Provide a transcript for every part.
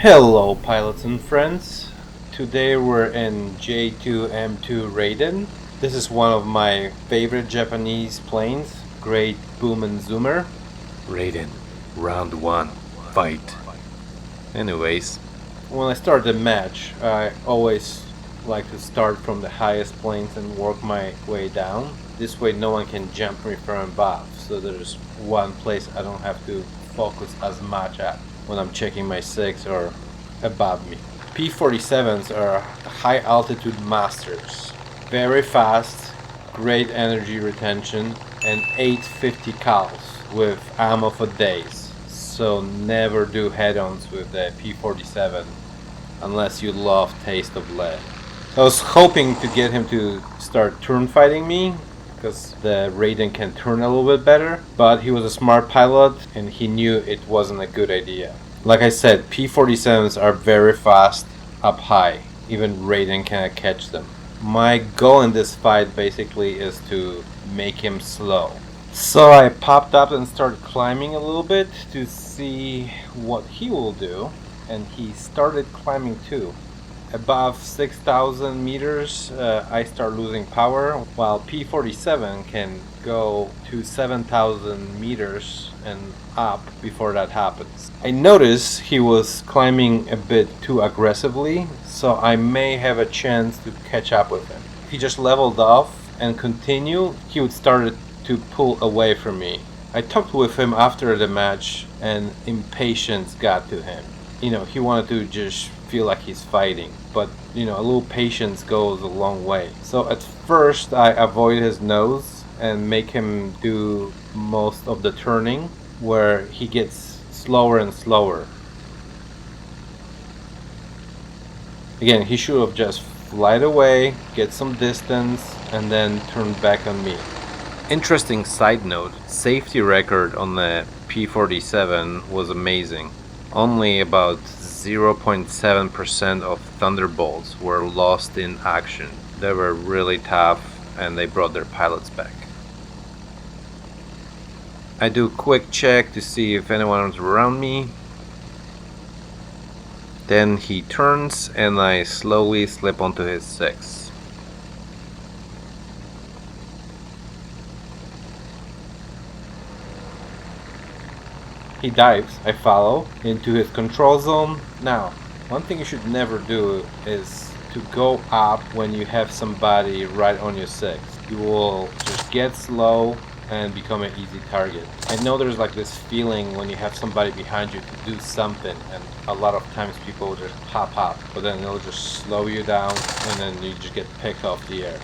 Hello pilots and friends, today we're in J2M2 Raiden. This is one of my favorite Japanese planes, great boom and zoomer. Raiden, round 1, fight. Anyways, When I start the match, I always like to start from the highest planes and work my way down. This way no one can jump me from above, so there's one place I don't have to focus as much at when I'm checking my 6 or above me. P-47s are high altitude masters. Very fast, great energy retention, and 850 cals with ammo for days. So never do head-ons with the P-47 unless you love Taste of Lead. I was hoping to get him to start turn fighting me, because the Raiden can turn a little bit better, but he was a smart pilot and he knew it wasn't a good idea. Like I said, P-47s are very fast up high, even Raiden cannot catch them. My goal in this fight basically is to make him slow. So I popped up and started climbing a little bit to see what he will do, and he started climbing too. Above 6,000 meters, I start losing power, while P-47 can go to 7,000 meters and up before that happens. I noticed he was climbing a bit too aggressively, so I may have a chance to catch up with him. If he just leveled off and continued, he would start to pull away from me. I talked with him after the match and impatience got to him. He wanted to just feel like he's fighting, but a little patience goes a long way. So at first I avoid his nose and make him do most of the turning, where he gets slower and slower. Again, he should have just flied away, get some distance, and then turn back on me. interesting side note, safety record on the P-47 was amazing. Only about 0.7% of Thunderbolts were lost in action. They were really tough and they brought their pilots back. I do a quick check to see if anyone's around me. Then he turns and I slowly slip onto his 6. He dives, I follow, into his control zone. Now, one thing you should never do is to go up when you have somebody right on your 6. You will just get slow and become an easy target. I know there's like this feeling when you have somebody behind you to do something, and a lot of times people will just pop up, but then they'll just slow you down and then you just get picked off the air.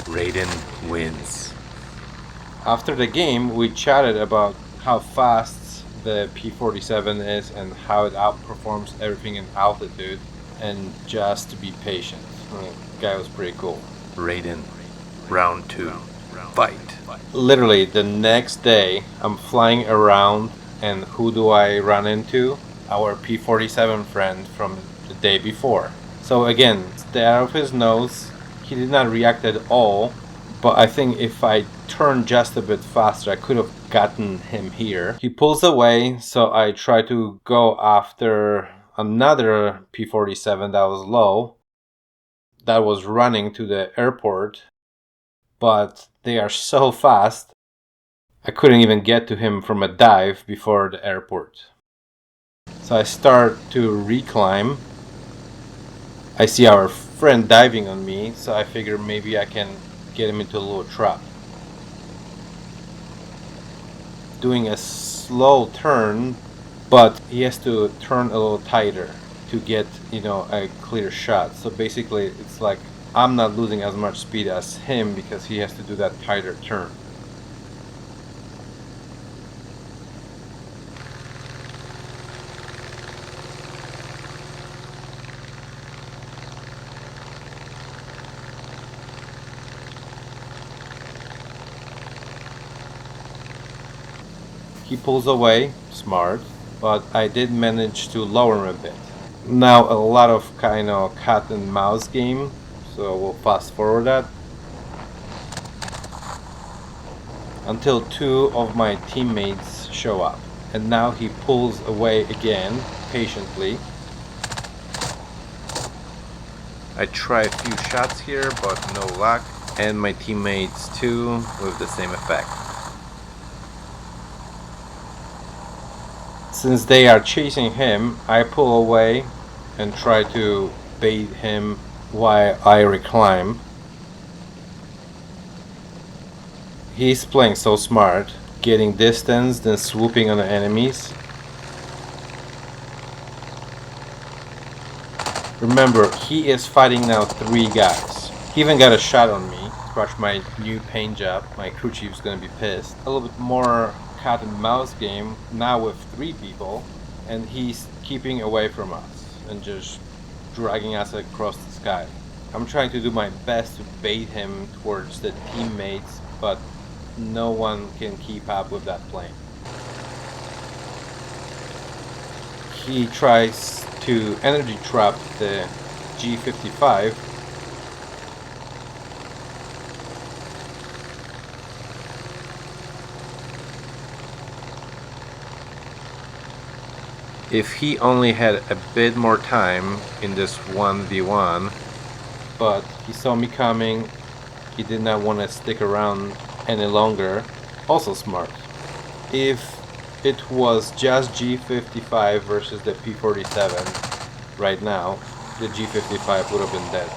Raiden wins. After the game, we chatted about how fast the P-47 is and how it outperforms everything in altitude, and just to be patient. The guy was pretty cool. Raiden, round 2, fight. Literally, the next day, I'm flying around, and who do I run into? Our P-47 friend from the day before. So again, stay out of his nose. He did not react at all. But I think if I turned just a bit faster, I could have gotten him here. He pulls away, so I try to go after another P-47 that was low, that was running to the airport, but they are so fast, I couldn't even get to him from a dive before the airport. So I start to reclimb. I see our friend diving on me, so I figure maybe I can get him into a little trap. Doing a slow turn, but he has to turn a little tighter to get a clear shot. So basically it's like I'm not losing as much speed as him because he has to do that tighter turn. He pulls away, smart, but I did manage to lower him a bit. Now a lot of kind of cat and mouse game, so we'll fast forward that. Until two of my teammates show up. and now he pulls away again, patiently. I try a few shots here, but no luck, and my teammates too, with the same effect. Since they are chasing him, I pull away and try to bait him while I reclimb. He's playing so smart, getting distance, then swooping on the enemies. Remember, he is fighting now 3 guys. He even got a shot on me. Scratch my new paint job. My crew chief's gonna be pissed. A little bit more cat and mouse game, now with 3 people, and he's keeping away from us and just dragging us across the sky. I'm trying to do my best to bait him towards the teammates, but no one can keep up with that plane. He tries to energy trap the G55. If he only had a bit more time in this 1v1, but he saw me coming. He did not want to stick around any longer. Also smart. If it was just G55 versus the P-47 right now, the G55 would have been dead.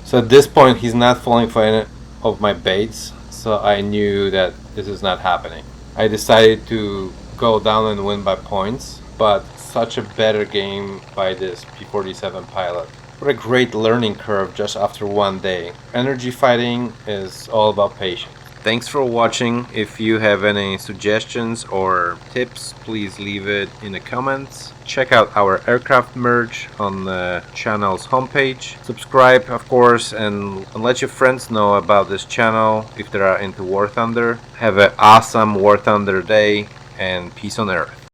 So at this point he's not falling for any of my baits, so I knew that this is not happening. I decided to go down and win by points, but such a better game by this P-47 pilot. What a great learning curve just after 1 day. Energy fighting is all about patience. Thanks for watching. If you have any suggestions or tips, please leave it in the comments. Check out our aircraft merch on the channel's homepage. Subscribe, of course, and let your friends know about this channel if they are into War Thunder. Have an awesome War Thunder day, and peace on Earth.